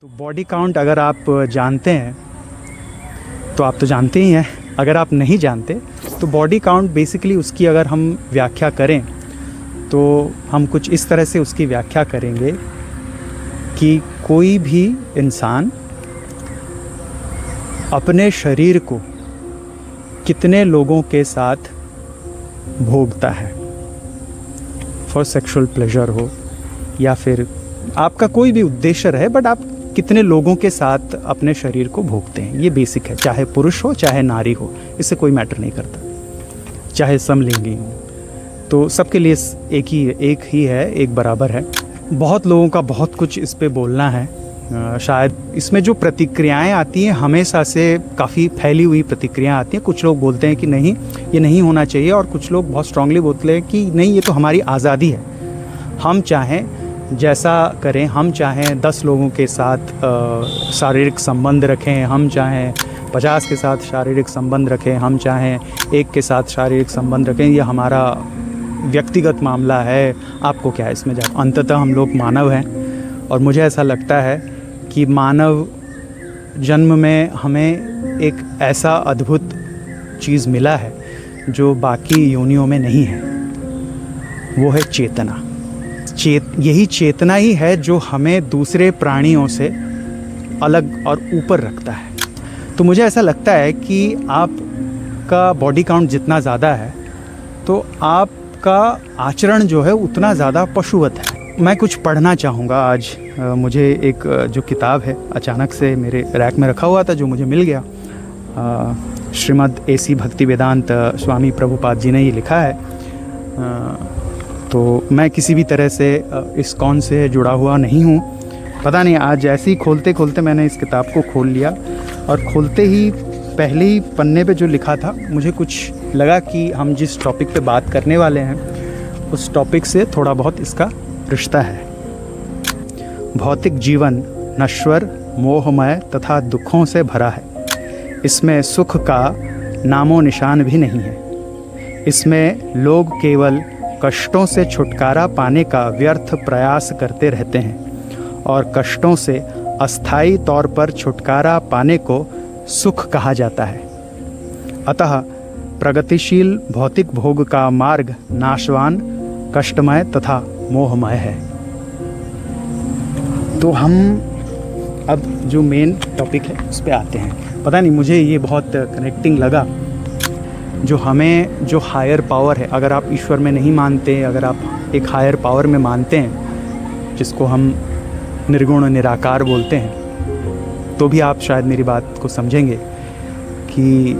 तो body count अगर आप जानते हैं तो आप तो जानते ही हैं। अगर आप नहीं जानते तो बॉडी काउंट बेसिकली उसकी अगर हम व्याख्या करें तो हम कुछ इस तरह से उसकी व्याख्या करेंगे कि कोई भी इंसान अपने शरीर को कितने लोगों के साथ भोगता है, फॉर सेक्सुअल प्लेजर हो या फिर आपका कोई भी उद्देश्य रहे, बट आप कितने लोगों के साथ अपने शरीर को भोगते हैं। ये बेसिक है, चाहे पुरुष हो चाहे नारी हो, इससे कोई मैटर नहीं करता, चाहे समलिंगी हो, तो सबके लिए एक ही है, एक बराबर है। बहुत लोगों का बहुत कुछ इस पे बोलना है। शायद इसमें जो प्रतिक्रियाएं आती हैं हमेशा से काफ़ी फैली हुई प्रतिक्रियाएं आती हैं। कुछ लोग बोलते हैं कि नहीं ये नहीं होना चाहिए, और कुछ लोग बहुत स्ट्रांगली बोलते हैं कि नहीं ये तो हमारी आज़ादी है, हम चाहें जैसा करें, हम चाहें 10 लोगों के साथ शारीरिक संबंध रखें, हम चाहें 50 के साथ शारीरिक संबंध रखें, हम चाहें 1 के साथ शारीरिक संबंध रखें, यह हमारा व्यक्तिगत मामला है, आपको क्या है इसमें जा। अंततः हम लोग मानव हैं, और मुझे ऐसा लगता है कि मानव जन्म में हमें एक ऐसा अद्भुत चीज़ मिला है जो बाकी योनियों में नहीं है, वो है चेतना। यही चेतना ही है जो हमें दूसरे प्राणियों से अलग और ऊपर रखता है। तो मुझे ऐसा लगता है कि आपका बॉडी काउंट जितना ज़्यादा है तो आपका आचरण जो है उतना ज़्यादा पशुवत है। मैं कुछ पढ़ना चाहूँगा आज। मुझे एक जो किताब है अचानक से मेरे रैक में रखा हुआ था, जो मुझे मिल गया। श्रीमद् A.C. भक्तिवेदांत स्वामी प्रभुपाद जी ने ये लिखा है। तो मैं किसी भी तरह से इस्कॉन से जुड़ा हुआ नहीं हूँ, पता नहीं आज ऐसे ही खोलते खोलते मैंने इस किताब को खोल लिया, और खोलते ही पहले ही पन्ने पे जो लिखा था मुझे कुछ लगा कि हम जिस टॉपिक पे बात करने वाले हैं उस टॉपिक से थोड़ा बहुत इसका रिश्ता है। भौतिक जीवन नश्वर, मोहमय तथा दुखों से भरा है। इसमें सुख का नामो निशान भी नहीं है। इसमें लोग केवल कष्टों से छुटकारा पाने का व्यर्थ प्रयास करते रहते हैं, और कष्टों से अस्थायी तौर पर छुटकारा पाने को सुख कहा जाता है। अतः प्रगतिशील भौतिक भोग का मार्ग नाशवान, कष्टमय तथा मोहमय है। तो हम अब जो मेन टॉपिक है उस पर आते हैं। पता नहीं मुझे ये बहुत कनेक्टिंग लगा। जो हमें जो हायर पावर है, अगर आप ईश्वर में नहीं मानते, अगर आप एक हायर पावर में मानते हैं जिसको हम निर्गुण निराकार बोलते हैं, तो भी आप शायद मेरी बात को समझेंगे कि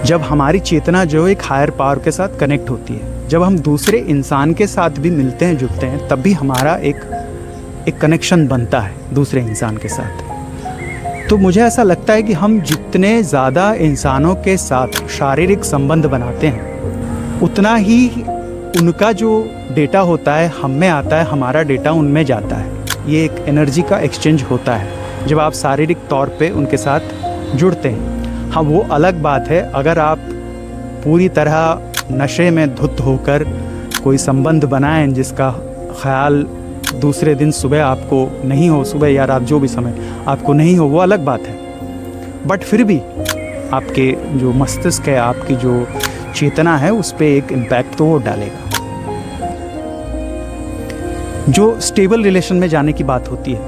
जब हमारी चेतना जो एक हायर पावर के साथ कनेक्ट होती है, जब हम दूसरे इंसान के साथ भी मिलते हैं, जुड़ते हैं, तब भी हमारा एक कनेक्शन बनता है दूसरे इंसान के साथ। तो मुझे ऐसा लगता है कि हम जितने ज़्यादा इंसानों के साथ शारीरिक संबंध बनाते हैं, उतना ही उनका जो डेटा होता है हम में आता है, हमारा डेटा उनमें जाता है। ये एक एनर्जी का एक्सचेंज होता है जब आप शारीरिक तौर पे उनके साथ जुड़ते हैं। हाँ, वो अलग बात है अगर आप पूरी तरह नशे में धुत होकर कोई संबंध बनाएं जिसका ख्याल दूसरे दिन सुबह आपको नहीं हो, सुबह या रात जो भी समय आपको नहीं हो, वो अलग बात है। बट फिर भी आपके जो मस्तिष्क है, आपकी जो चेतना है, उस पर एक इम्पैक्ट तो वो डालेगा। जो स्टेबल रिलेशन में जाने की बात होती है,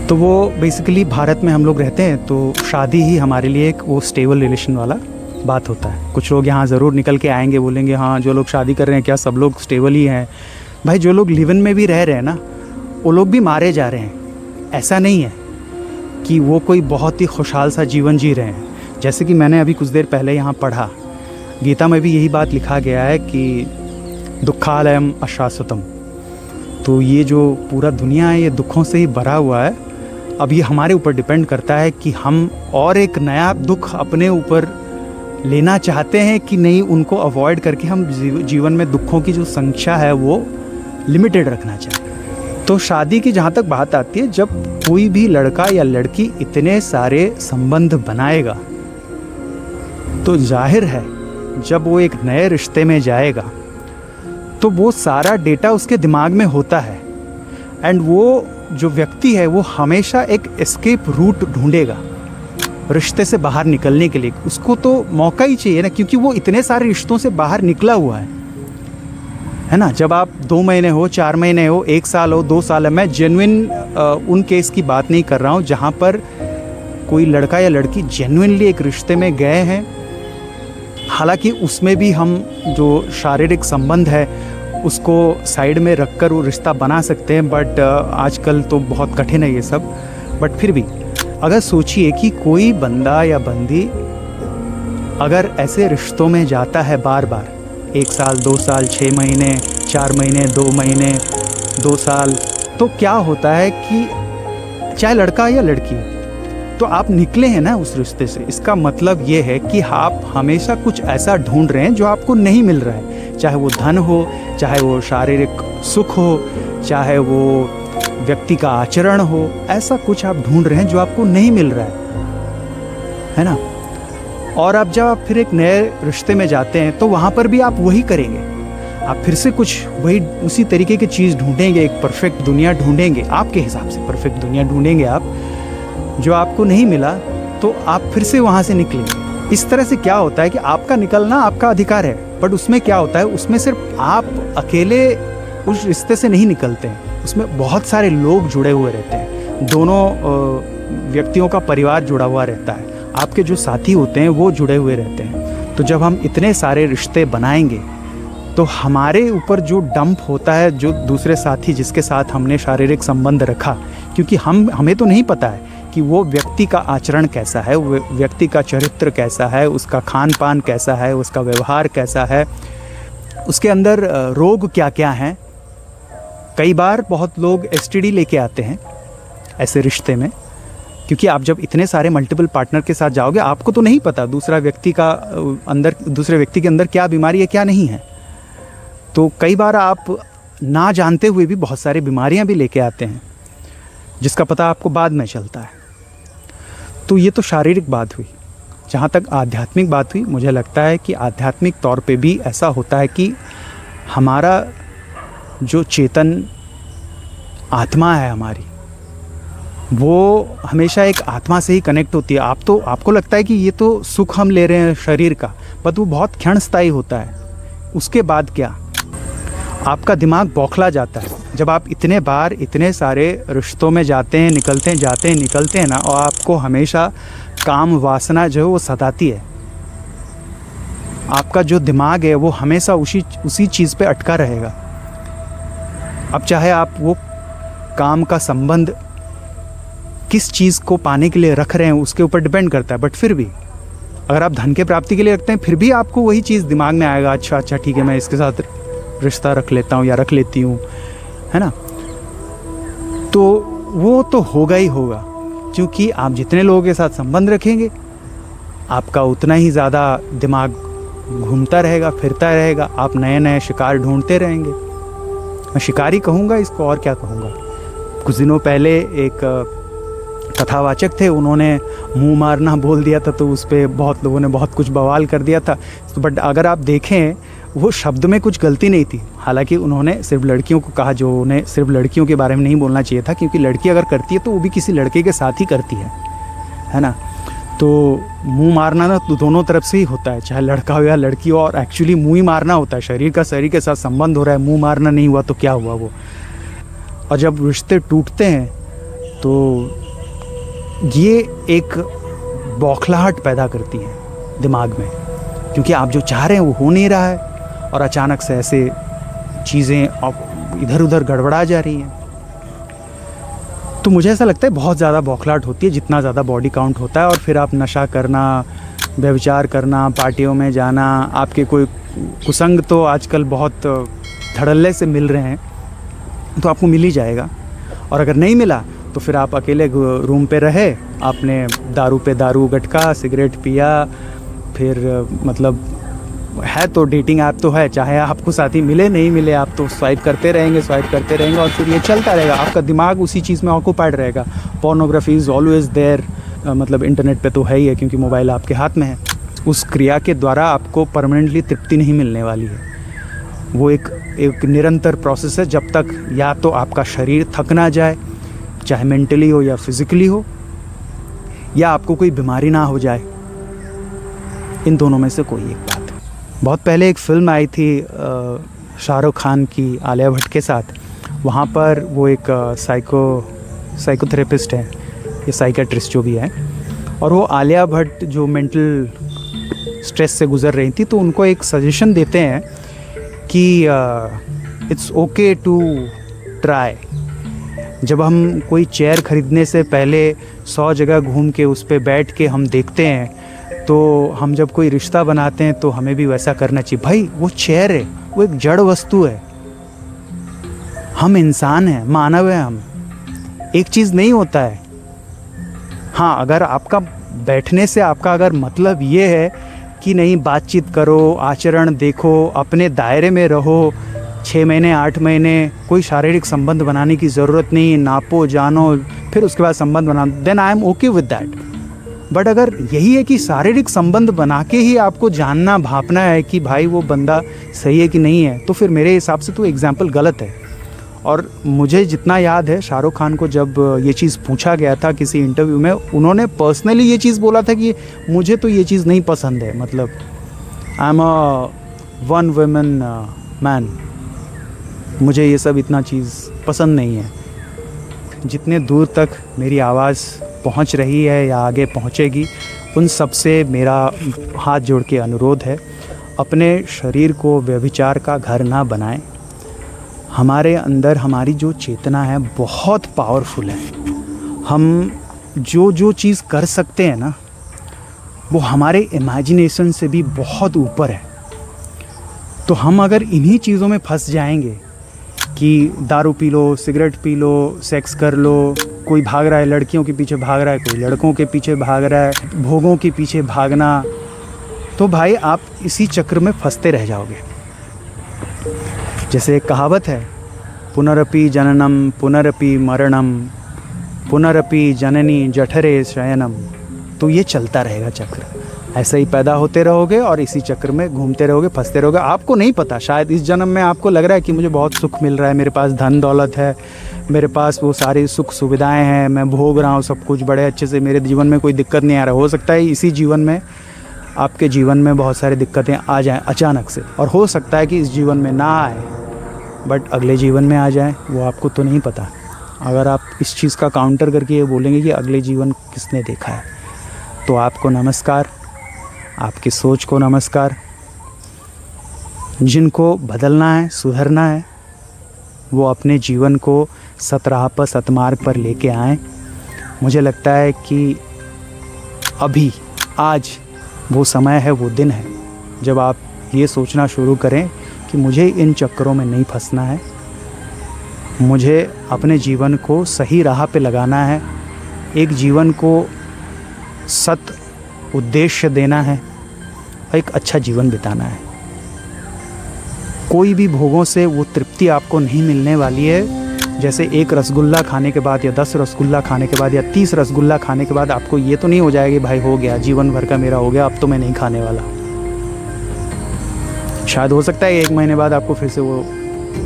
तो वो बेसिकली भारत में हम लोग रहते हैं, तो शादी ही हमारे लिए एक वो स्टेबल रिलेशन वाला बात होता है। कुछ लोग यहाँ ज़रूर निकल के आएंगे, बोलेंगे हाँ जो लोग शादी कर रहे हैं क्या सब लोग स्टेबल ही हैं। भाई, जो लोग लिव इन में भी रह रहे हैं ना, वो लोग भी मारे जा रहे हैं। ऐसा नहीं है कि वो कोई बहुत ही खुशहाल सा जीवन जी रहे हैं। जैसे कि मैंने अभी कुछ देर पहले यहाँ पढ़ा, गीता में भी यही बात लिखा गया है कि दुखालयम अशाश्वतम। तो ये जो पूरा दुनिया है ये दुखों से ही भरा हुआ है। अब ये हमारे ऊपर डिपेंड करता है कि हम और एक नया दुख अपने ऊपर लेना चाहते हैं कि नहीं, उनको अवॉइड करके हम जीवन में दुखों की जो संख्या है वो लिमिटेड रखना चाहिए। तो शादी की जहाँ तक बात आती है, जब कोई भी लड़का या लड़की इतने सारे संबंध बनाएगा तो जाहिर है जब वो एक नए रिश्ते में जाएगा तो वो सारा डेटा उसके दिमाग में होता है, एंड वो जो व्यक्ति है वो हमेशा एक एस्केप रूट ढूंढेगा रिश्ते से बाहर निकलने के लिए। उसको तो मौका ही चाहिए ना, क्योंकि वो इतने सारे रिश्तों से बाहर निकला हुआ है ना। जब आप 2 महीने हो, 4 महीने हो, 1 साल हो, 2 साल है, मैं जेन्युइन उन केस की बात नहीं कर रहा हूँ जहाँ पर कोई लड़का या लड़की जेन्युइनली एक रिश्ते में गए हैं। हालांकि उसमें भी हम जो शारीरिक संबंध है उसको साइड में रखकर वो रिश्ता बना सकते हैं, बट आजकल तो बहुत कठिन है ये सब। बट फिर भी अगर सोचिए कि कोई बंदा या बंदी अगर ऐसे रिश्तों में जाता है बार बार, 1 साल, 2 साल, 6 महीने, 4 महीने, 2 महीने, 2 साल, तो क्या होता है कि चाहे लड़का या लड़की, तो आप निकले हैं ना उस रिश्ते से, इसका मतलब ये है कि आप हमेशा कुछ ऐसा ढूंढ रहे हैं जो आपको नहीं मिल रहा है। चाहे वो धन हो, चाहे वो शारीरिक सुख हो, चाहे वो व्यक्ति का आचरण हो, ऐसा कुछ आप ढूंढ रहे हैं जो आपको नहीं मिल रहा है ना। और अब जब आप फिर एक नए रिश्ते में जाते हैं तो वहाँ पर भी आप वही करेंगे, आप फिर से कुछ वही उसी तरीके की चीज़ ढूंढेंगे, एक परफेक्ट दुनिया ढूंढेंगे, आपके हिसाब से परफेक्ट दुनिया ढूंढेंगे आप। जो आपको नहीं मिला तो आप फिर से वहाँ से निकलेंगे। इस तरह से क्या होता है कि आपका निकलना आपका अधिकार है, बट उसमें क्या होता है, उसमें सिर्फ आप अकेले उस रिश्ते से नहीं निकलते हैं, उसमें बहुत सारे लोग जुड़े हुए रहते हैं, दोनों व्यक्तियों का परिवार जुड़ा हुआ रहता है, आपके जो साथी होते हैं वो जुड़े हुए रहते हैं। तो जब हम इतने सारे रिश्ते बनाएंगे तो हमारे ऊपर जो डंप होता है, जो दूसरे साथी जिसके साथ हमने शारीरिक संबंध रखा, क्योंकि हमें तो नहीं पता है कि वो व्यक्ति का आचरण कैसा है, वो व्यक्ति का चरित्र कैसा है, उसका खान पान कैसा है, उसका व्यवहार कैसा है, उसके अंदर रोग क्या क्या हैं। कई बार बहुत लोग STD लेके आते हैं ऐसे रिश्ते में, क्योंकि आप जब इतने सारे मल्टीपल पार्टनर के साथ जाओगे आपको तो नहीं पता दूसरे व्यक्ति के अंदर क्या बीमारी है क्या नहीं है। तो कई बार आप ना जानते हुए भी बहुत सारी बीमारियां भी लेके आते हैं जिसका पता आपको बाद में चलता है। तो ये तो शारीरिक बात हुई। जहाँ तक आध्यात्मिक बात हुई, मुझे लगता है कि आध्यात्मिक तौर पे भी ऐसा होता है कि हमारा जो चेतन आत्मा है हमारी, वो हमेशा एक आत्मा से ही कनेक्ट होती है। आपको लगता है कि ये तो सुख हम ले रहे हैं शरीर का, बट वो बहुत क्षणस्थायी होता है। उसके बाद क्या, आपका दिमाग बौखला जाता है जब आप इतने बार इतने सारे रिश्तों में जाते हैं, निकलते हैं ना, और आपको हमेशा काम वासना जो है वो सताती है। आपका जो दिमाग है वो हमेशा उसी चीज़ पे अटका रहेगा। अब चाहे आप वो काम का संबंध किस चीज़ को पाने के लिए रख रहे हैं उसके ऊपर डिपेंड करता है, बट फिर भी अगर आप धन के प्राप्ति के लिए रखते हैं फिर भी आपको वही चीज़ दिमाग में आएगा, अच्छा ठीक है मैं इसके साथ रिश्ता रख लेता हूँ या रख लेती हूँ, है ना। तो वो तो होगा ही होगा, क्योंकि आप जितने लोगों के साथ संबंध रखेंगे आपका उतना ही ज़्यादा दिमाग घूमता रहेगा, फिरता रहेगा, आप नए नए शिकार ढूंढते रहेंगे। मैं शिकारी कहूँगा इसको, और क्या कहूँगा। कुछ दिनों पहले एक कथावाचक थे, उन्होंने मुंह मारना बोल दिया था, तो उस पर बहुत लोगों ने बहुत कुछ बवाल कर दिया था। तो बट अगर आप देखें वो शब्द में कुछ गलती नहीं थी। हालांकि उन्होंने सिर्फ लड़कियों को कहा, जो उन्हें सिर्फ लड़कियों के बारे में नहीं बोलना चाहिए था, क्योंकि लड़की अगर करती है तो वो भी किसी लड़के के साथ ही करती है ना। तो मुंह मारना ना तो दोनों तरफ से ही होता है, चाहे लड़का हो या लड़की हो, और एक्चुअली मुंह ही मारना होता है। शरीर का शरीर के साथ संबंध हो रहा है, मुंह मारना नहीं हुआ तो क्या हुआ वो। और जब रिश्ते टूटते हैं तो ये एक बौखलाहट पैदा करती है दिमाग में, क्योंकि आप जो चाह रहे हैं वो हो नहीं रहा है, और अचानक से ऐसे चीज़ें इधर उधर गड़बड़ा जा रही हैं। तो मुझे ऐसा लगता है बहुत ज़्यादा बौखलाहट होती है जितना ज़्यादा बॉडी काउंट होता है। और फिर आप नशा करना, व्यभिचार करना, पार्टियों में जाना, आपके कोई कुसंग तो आजकल बहुत धड़ल्ले से मिल रहे हैं, तो आपको मिल ही जाएगा। और अगर नहीं मिला तो फिर आप अकेले रूम पे रहे, आपने दारू पे दारू, गटखा, सिगरेट पिया, फिर मतलब है तो डेटिंग ऐप तो है, चाहे आपको साथी मिले नहीं मिले, आप तो स्वाइप करते रहेंगे और फिर ये चलता रहेगा। आपका दिमाग उसी चीज़ में ऑक्यूपाइड रहेगा। पोर्नोग्राफी इज़ ऑलवेज देयर, मतलब इंटरनेट पे तो है ही है, क्योंकि मोबाइल आपके हाथ में है। उस क्रिया के द्वारा आपको परमानेंटली तृप्ति नहीं मिलने वाली है। वो एक निरंतर प्रोसेस है, जब तक या तो आपका शरीर थक ना जाए, चाहे मेंटली हो या फिज़िकली हो, या आपको कोई बीमारी ना हो जाए। इन दोनों में से कोई एक बात। बहुत पहले एक फ़िल्म आई थी शाहरुख खान की आलिया भट्ट के साथ। वहाँ पर वो एक साइकोथेरेपिस्ट है या साइकेट्रिस्ट जो भी है, और वो आलिया भट्ट जो मेंटल स्ट्रेस से गुज़र रही थी, तो उनको एक सजेशन देते हैं कि इट्स ओके टू ट्राई। जब हम कोई चेयर ख़रीदने से पहले 100 जगह घूम के उस पर बैठ के हम देखते हैं, तो हम जब कोई रिश्ता बनाते हैं तो हमें भी वैसा करना चाहिए। भाई वो चेयर है, वो एक जड़ वस्तु है, हम इंसान हैं, मानव हैं हम, एक चीज़ नहीं होता है। हाँ, अगर आपका बैठने से आपका अगर मतलब ये है कि नहीं, बातचीत करो, आचरण देखो, अपने दायरे में रहो, 6 महीने 8 महीने कोई शारीरिक संबंध बनाने की ज़रूरत नहीं, नापो जानो फिर उसके बाद संबंध बनाओ, then I am okay with that. But अगर यही है कि शारीरिक संबंध बना के ही आपको जानना भापना है कि भाई वो बंदा सही है कि नहीं है, तो फिर मेरे हिसाब से तो एग्जाम्पल गलत है। और मुझे जितना याद है, शाहरुख खान को जब ये चीज़ पूछा गया था किसी इंटरव्यू में, उन्होंने पर्सनली ये चीज़ बोला था कि मुझे तो ये चीज़ नहीं पसंद है, मतलब I am a one woman man, मुझे ये सब इतना चीज़ पसंद नहीं है। जितने दूर तक मेरी आवाज़ पहुंच रही है या आगे पहुंचेगी, उन सब से मेरा हाथ जोड़ के अनुरोध है, अपने शरीर को व्यभिचार का घर ना बनाएं। हमारे अंदर हमारी जो चेतना है बहुत पावरफुल है। हम जो चीज़ कर सकते हैं ना, वो हमारे इमेजिनेशन से भी बहुत ऊपर है। तो हम अगर इन्हीं चीज़ों में फंस जाएंगे कि दारू P low, cigarette P low, sex कर लो, कोई भाग रहा है लड़कियों के पीछे भाग रहा है, कोई लड़कों के पीछे भाग रहा है, भोगों के पीछे भागना, तो भाई आप इसी चक्र में फंसते रह जाओगे। जैसे एक कहावत है, पुनरपि जननम पुनरपि मरणम पुनरपि जननी जठरे शयनम, तो ये चलता रहेगा चक्र। ऐसे ही पैदा होते रहोगे और इसी चक्र में घूमते रहोगे, फंसते रहोगे। आपको नहीं पता, शायद इस जन्म में आपको लग रहा है कि मुझे बहुत सुख मिल रहा है, मेरे पास धन दौलत है, मेरे पास वो सारी सुख सुविधाएं हैं, मैं भोग रहा हूँ सब कुछ बड़े अच्छे से, मेरे जीवन में कोई दिक्कत नहीं आ रहा। हो सकता है इसी जीवन में आपके जीवन में बहुत सारी दिक्कतें आ जाएं अचानक से, और हो सकता है कि इस जीवन में ना आए, बट अगले जीवन में आ जाए, वो आपको तो नहीं पता। अगर आप इस चीज़ का काउंटर करके ये बोलेंगे कि अगले जीवन किसने देखा है, तो आपको नमस्कार, आपकी सोच को नमस्कार। जिनको बदलना है, सुधरना है, वो अपने जीवन को सतराह पर, सतमार्ग पर लेके आएँ। मुझे लगता है कि अभी आज वो समय है, वो दिन है जब आप ये सोचना शुरू करें कि मुझे इन चक्करों में नहीं फंसना है, मुझे अपने जीवन को सही राह पे लगाना है, एक जीवन को सत उद्देश्य देना है, एक अच्छा जीवन बिताना है। कोई भी भोगों से वो तृप्ति आपको नहीं मिलने वाली है। जैसे एक रसगुल्ला खाने के बाद या 10 रसगुल्ला खाने के बाद या 30 रसगुल्ला खाने के बाद आपको ये तो नहीं हो जाएगा भाई हो गया, जीवन भर का मेरा हो गया, अब तो मैं नहीं खाने वाला। शायद हो सकता है 1 महीने बाद आपको फिर से वो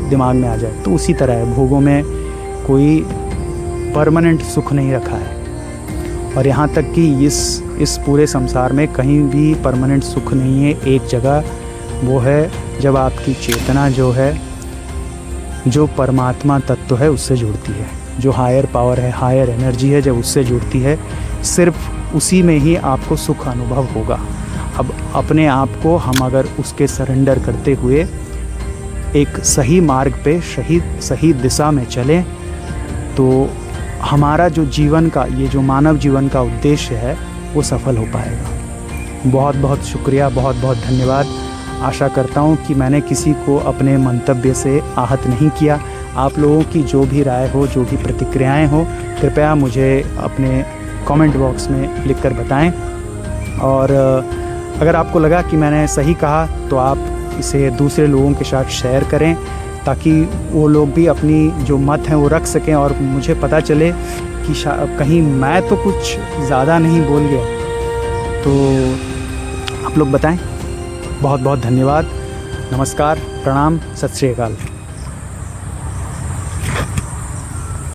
दिमाग में आ जाए। तो उसी तरह है, भोगों में कोई परमानेंट सुख नहीं रखा है, और यहाँ तक कि इस पूरे संसार में कहीं भी परमानेंट सुख नहीं है। एक जगह वो है जब आपकी चेतना जो है, जो परमात्मा तत्व है उससे जुड़ती है, जो हायर पावर है, हायर एनर्जी है, जब उससे जुड़ती है, सिर्फ उसी में ही आपको सुख अनुभव होगा। अब अपने आप को हम अगर उसके सरेंडर करते हुए एक सही मार्ग पे सही दिशा में चलें, तो हमारा जो जीवन का, ये जो मानव जीवन का उद्देश्य है, वो सफल हो पाएगा। बहुत बहुत शुक्रिया, बहुत बहुत धन्यवाद। आशा करता हूँ कि मैंने किसी को अपने मंतव्य से आहत नहीं किया। आप लोगों की जो भी राय हो, जो भी प्रतिक्रियाएं हो, कृपया मुझे अपने कमेंट बॉक्स में लिखकर बताएं। और अगर आपको लगा कि मैंने सही कहा तो आप इसे दूसरे लोगों के साथ शेयर करें, ताकि वो लोग भी अपनी जो मत हैं वो रख सकें, और मुझे पता चले कि कहीं मैं तो कुछ ज़्यादा नहीं बोल गया। तो आप लोग बताएं। बहुत बहुत धन्यवाद। नमस्कार, प्रणाम, सत श्री अकाल।